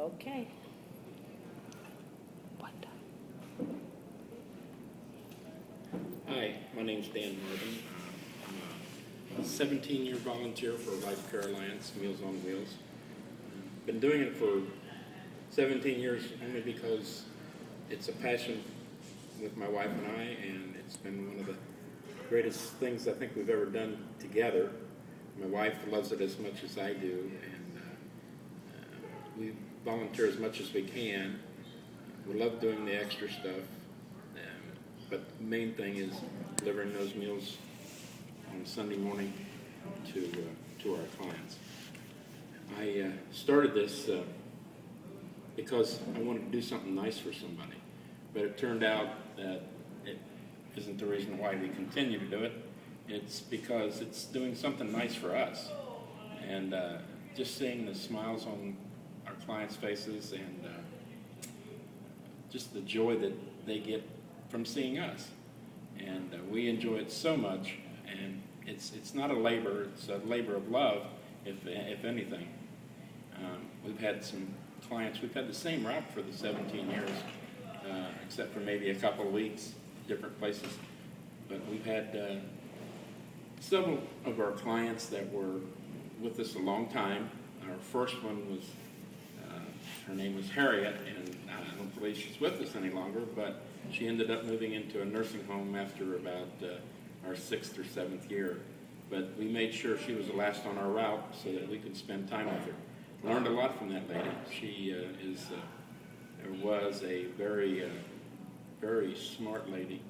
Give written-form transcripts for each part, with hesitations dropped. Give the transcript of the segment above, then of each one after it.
Okay. Hi, my name's Dan Marvin. I'm a 17-year volunteer for LifeCareAlliance, Meals on Wheels. Been doing it for 17 years only because it's a passion with my wife and I, and it's been one of the greatest things I think we've ever done together. My wife loves it as much as I do, and we volunteer as much as we can. We love doing the extra stuff. But the main thing is delivering those meals on Sunday morning to our clients. I started this because I wanted to do something nice for somebody, but it turned out that it isn't the reason why we continue to do it. It's because it's doing something nice for us, and just seeing the smiles on our clients' faces and just the joy that they get from seeing us, and we enjoy it so much. And it's not a labor; it's a labor of love, if anything. We've had some clients. We've had the same route for the 17 years, except for maybe a couple of weeks, different places. But we've had several of our clients that were with us a long time. Our first one was her name was Harriet, and I don't believe she's with us any longer, but she ended up moving into a nursing home after about our 6th or 7th year. But we made sure she was the last on our route so that we could spend time with her. Learned a lot from that lady. She was a very, very smart lady.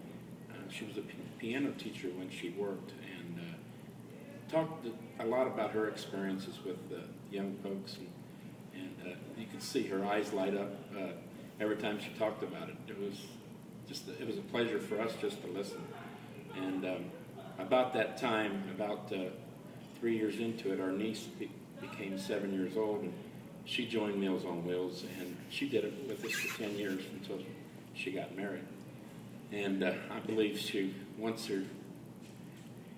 She was a piano teacher when she worked, and talked a lot about her experiences with young folks, and you could see her eyes light up every time she talked about it. It was a pleasure for us just to listen. And about that time, about 3 years into it, our niece became 7 years old, and she joined Meals on Wheels, and she did it with us for 10 years until she got married. And I believe once her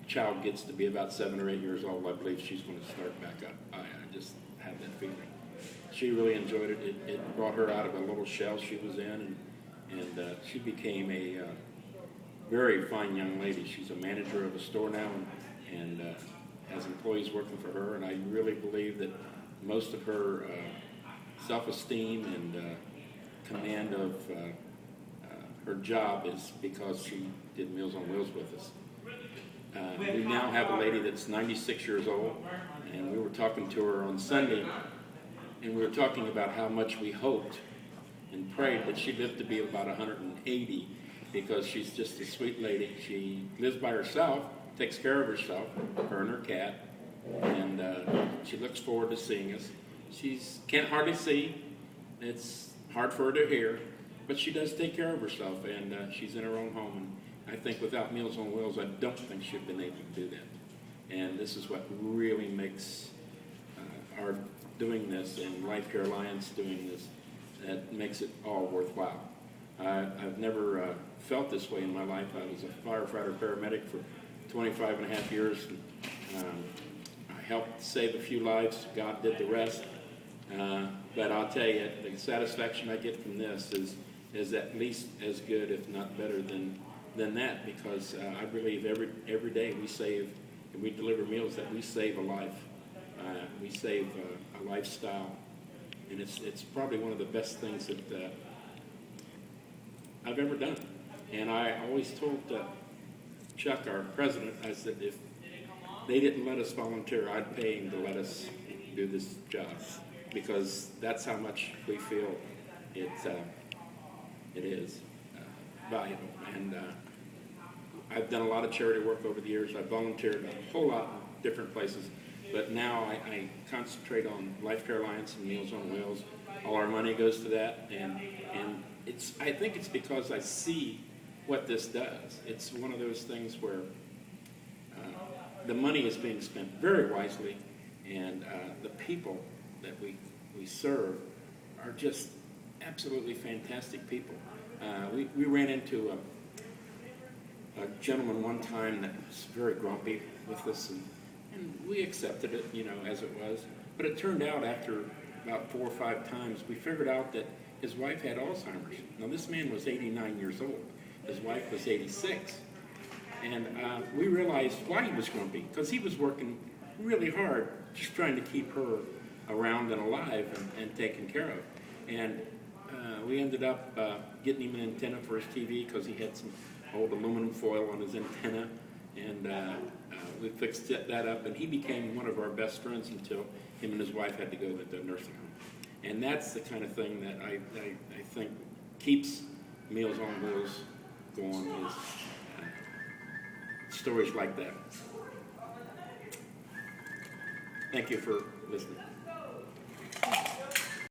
child gets to be about 7 or 8 years old, I believe she's going to start back up. I just have that feeling. She really enjoyed it. It brought her out of a little shell she was in, and she became a very fine young lady. She's a manager of a store now, and has employees working for her, and I really believe that most of her self-esteem and command of her job is because she did Meals on Wheels with us. We now have a lady that's 96 years old, and we were talking to her on Sunday, and we were talking about how much we hoped and prayed that she lived to be about 180, because she's just a sweet lady. She lives by herself, takes care of herself, her and her cat, and she looks forward to seeing us. She can't hardly see. It's hard for her to hear, but she does take care of herself, and she's in her own home. And I think without Meals on Wheels, I don't think she'd been able to do that. And this is what really makes our doing this, and LifeCareAlliance doing this, that makes it all worthwhile. I've never felt this way in my life. I was a firefighter paramedic for 25 and a half years. I helped save a few lives. God did the rest. But I'll tell you, the satisfaction I get from this is at least as good, if not better, than that, because I believe every day we save, and we deliver meals, that we save a life. We save a lifestyle. And it's probably one of the best things that I've ever done. And I always told Chuck, our president, I said, if they didn't let us volunteer, I'd pay him to let us do this job, because that's how much we feel it is valuable. And I've done a lot of charity work over the years. I've volunteered a whole lot in different places. But now I concentrate on LifeCareAlliance and Meals on Wheels. All our money goes to that, and I think it's because I see what this does. It's one of those things where the money is being spent very wisely, and the people that we serve are just absolutely fantastic people. We ran into a gentleman one time that was very grumpy with us, and we accepted it, as it was. But it turned out after about 4 or 5 times, we figured out that his wife had Alzheimer's. Now, this man was 89 years old. His wife was 86. And we realized why he was grumpy, because he was working really hard just trying to keep her around and alive and taken care of. And we ended up getting him an antenna for his TV because he had some old aluminum foil on his antenna. And we fixed that up, and he became one of our best friends until him and his wife had to go to the nursing home. And that's the kind of thing that I think keeps Meals on Wheels going, is stories like that. Thank you for listening.